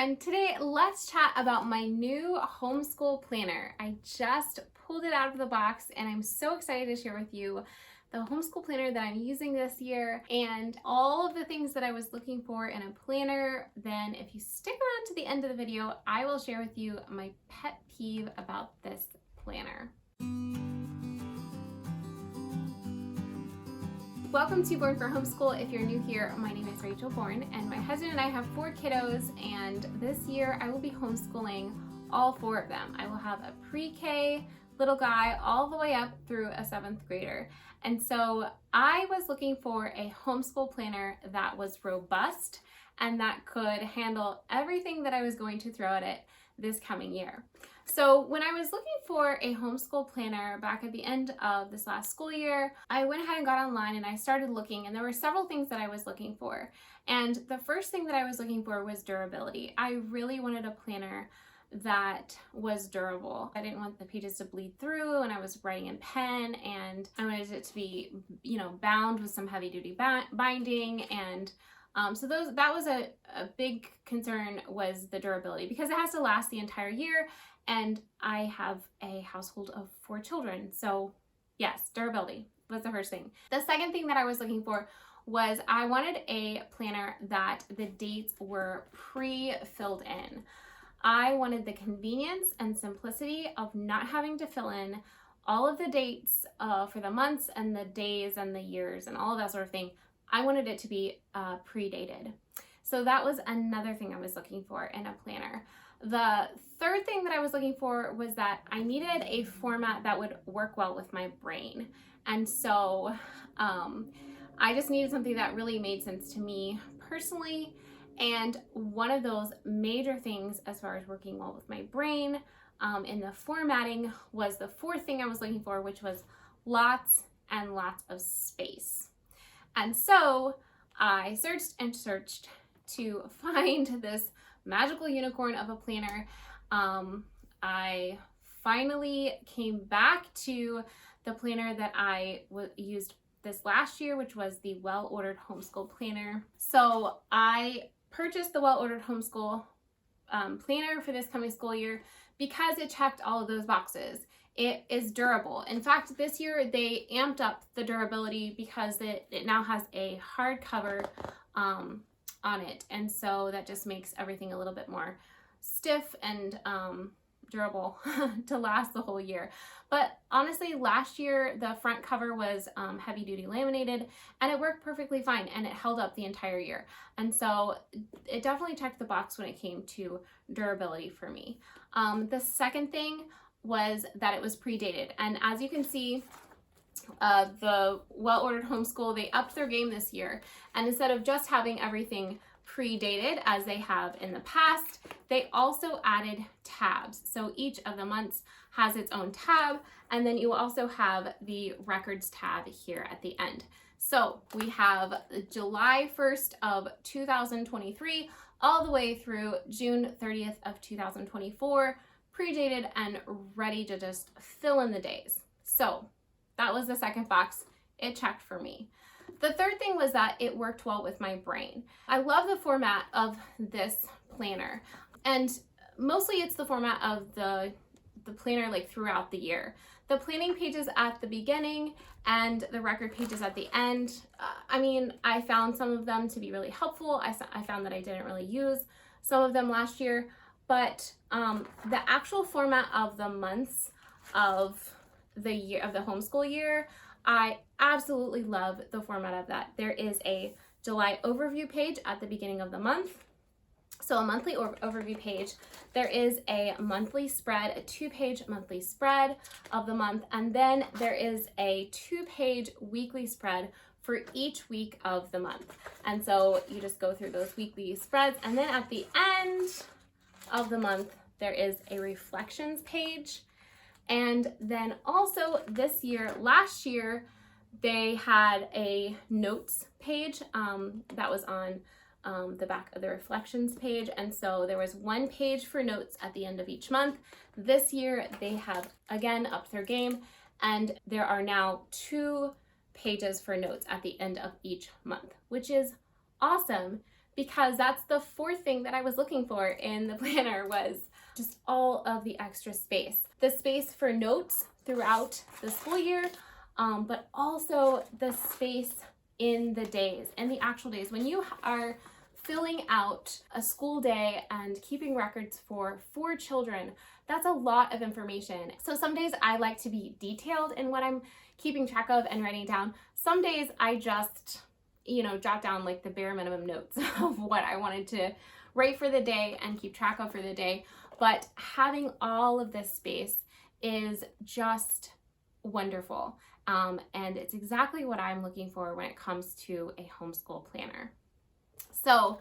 and today let's chat about my new homeschool planner. I just pulled it out of the box and I'm so excited to share with you the homeschool planner that I'm using this year and all of the things that I was looking for in a planner. Then if you stick around to the end of the video, I will share with you my pet peeve about this planner. Welcome to Born for Homeschool. If you're new here, my name is Rachel Bourne, and my husband and I have 4 kiddos, and this year I will be homeschooling all 4 of them. I will have a pre-K little guy all the way up through a 7th grader. And so I was looking for a homeschool planner that was robust and that could handle everything that I was going to throw at it this coming year. So when I was looking for a homeschool planner back at the end of this last school year, I went ahead and got online and I started looking, and there were several things that I was looking for. And the first thing that I was looking for was durability. I really wanted a planner that was durable. I didn't want the pages to bleed through, and I was writing in pen, and I wanted it to be, bound with some heavy duty binding. And so that was a big concern, was the durability, because it has to last the entire year. And I have a household of 4 children. So yes, durability was the first thing. The second thing that I was looking for was I wanted a planner that the dates were pre-filled in. I wanted the convenience and simplicity of not having to fill in all of the dates for the months and the days and the years and all of that sort of thing. I wanted it to be pre-dated. So that was another thing I was looking for in a planner. The third thing that I was looking for was that I needed a format that would work well with my brain. And so I just needed something that really made sense to me personally. And one of those major things as far as working well with my brain in the formatting was the fourth thing I was looking for, which was lots and lots of space. And so I searched and searched to find this magical unicorn of a planner. I finally came back to the planner that I used this last year, which was the Well Ordered Homeschool Planner. So I purchased the Well Ordered Homeschool planner for this coming school year because it checked all of those boxes. It is durable. In fact, this year they amped up the durability because it now has a hardcover on it, and so that just makes everything a little bit more stiff and durable to last the whole year. But honestly, last year the front cover was heavy duty laminated, and it worked perfectly fine, and it held up the entire year. And so it definitely checked the box when it came to durability for me. The second thing was that it was pre-dated, and as you can see, the Well Ordered Homeschool, they upped their game this year, and instead of just having everything pre-dated as they have in the past, they also added tabs. So each of the months has its own tab, and then you also have the records tab here at the end. So we have July 1st of 2023 all the way through June 30th of 2024, pre-dated and ready to just fill in the days. So that was the second box. It checked for me. The third thing was that it worked well with my brain. I love the format of this planner, and mostly it's the format of the planner like throughout the year. The planning pages at the beginning and the record pages at the end, I found some of them to be really helpful. I found that I didn't really use some of them last year, but the actual format of the months of the year, of the homeschool year, I absolutely love the format of that. There is a July overview page at the beginning of the month. So a monthly overview page. There is a monthly spread, a 2-page monthly spread of the month. And then there is a 2-page weekly spread for each week of the month. And so you just go through those weekly spreads. And then at the end of the month, there is a reflections page. And then also last year, they had a notes page that was on the back of the reflections page. And so there was 1 page for notes at the end of each month. This year, they have again upped their game, and there are now 2 pages for notes at the end of each month, which is awesome because that's the fourth thing that I was looking for in the planner, was just all of the extra space. The space for notes throughout the school year, but also the space in the days, in the actual days. When you are filling out a school day and keeping records for 4 children, that's a lot of information. So some days I like to be detailed in what I'm keeping track of and writing down. Some days I just, jot down like the bare minimum notes of what I wanted to write for the day and keep track of for the day. But having all of this space is just wonderful. And it's exactly what I'm looking for when it comes to a homeschool planner. So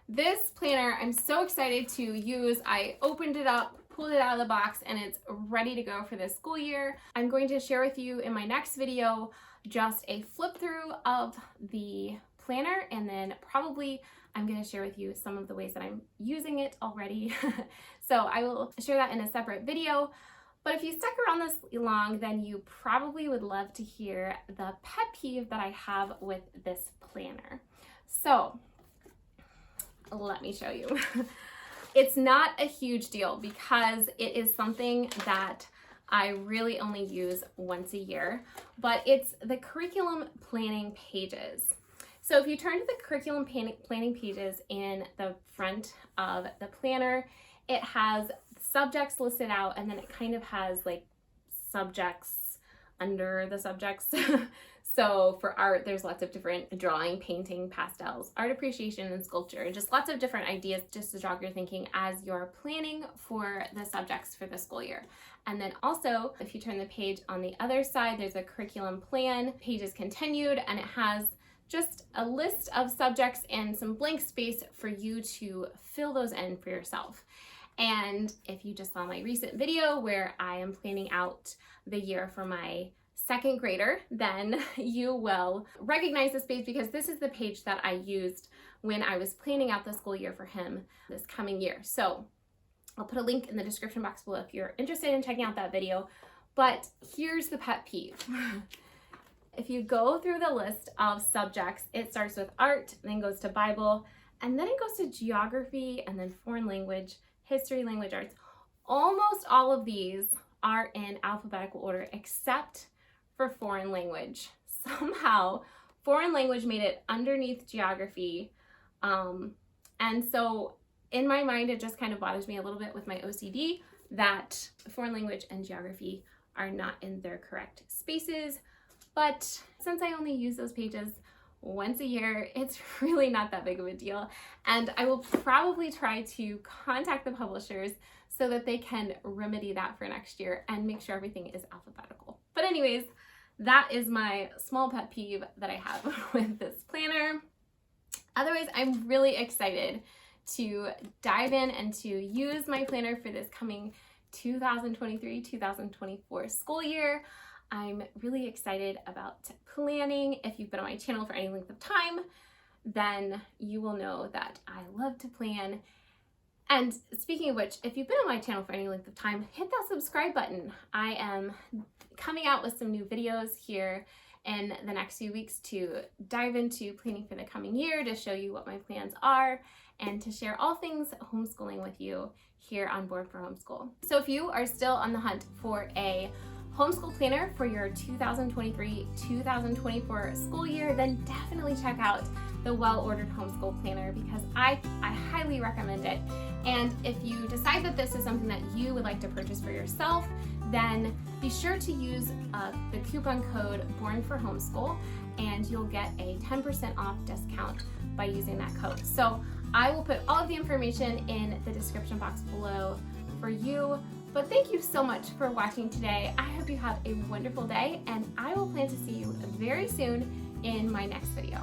this planner, I'm so excited to use. I opened it up, pulled it out of the box, and it's ready to go for this school year. I'm going to share with you in my next video just a flip through of the planner, and then probably I'm going to share with you some of the ways that I'm using it already. So I will share that in a separate video. But if you stuck around this long, then you probably would love to hear the pet peeve that I have with this planner. So let me show you. It's not a huge deal because it is something that I really only use once a year, but it's the curriculum planning pages. So if you turn to the curriculum planning pages in the front of the planner, it has subjects listed out, and then it kind of has like subjects under the subjects. So for art, there's lots of different drawing, painting, pastels, art appreciation, and sculpture, and just lots of different ideas just to jog your thinking as you're planning for the subjects for the school year. And then also, if you turn the page on the other side, there's a curriculum plan, pages continued, and it has just a list of subjects and some blank space for you to fill those in for yourself. And if you just saw my recent video where I am planning out the year for my 2nd grader, then you will recognize this page because this is the page that I used when I was planning out the school year for him this coming year. So I'll put a link in the description box below if you're interested in checking out that video. But here's the pet peeve. If you go through the list of subjects, it starts with art, then goes to Bible, and then it goes to geography, and then foreign language, history, language arts. Almost all of these are in alphabetical order except for foreign language. Somehow foreign language made it underneath geography. And so in my mind, it just kind of bothers me a little bit with my OCD that foreign language and geography are not in their correct spaces. But since I only use those pages once a year, it's really not that big of a deal. And I will probably try to contact the publishers so that they can remedy that for next year and make sure everything is alphabetical. But anyways, that is my small pet peeve that I have with this planner. Otherwise, I'm really excited to dive in and to use my planner for this coming 2023-2024 school year. I'm really excited about planning. If you've been on my channel for any length of time, then you will know that I love to plan. And speaking of which, if you've been on my channel for any length of time, hit that subscribe button. I am coming out with some new videos here in the next few weeks to dive into planning for the coming year, to show you what my plans are, and to share all things homeschooling with you here on Board for Homeschool. So if you are still on the hunt for a homeschool planner for your 2023-2024 school year, then definitely check out the Well-Ordered Homeschool Planner because I highly recommend it. And if you decide that this is something that you would like to purchase for yourself, then be sure to use the coupon code Born for Homeschool, and you'll get a 10% off discount by using that code. So I will put all of the information in the description box below for you. But thank you so much for watching today. I hope you have a wonderful day, and I will plan to see you very soon in my next video.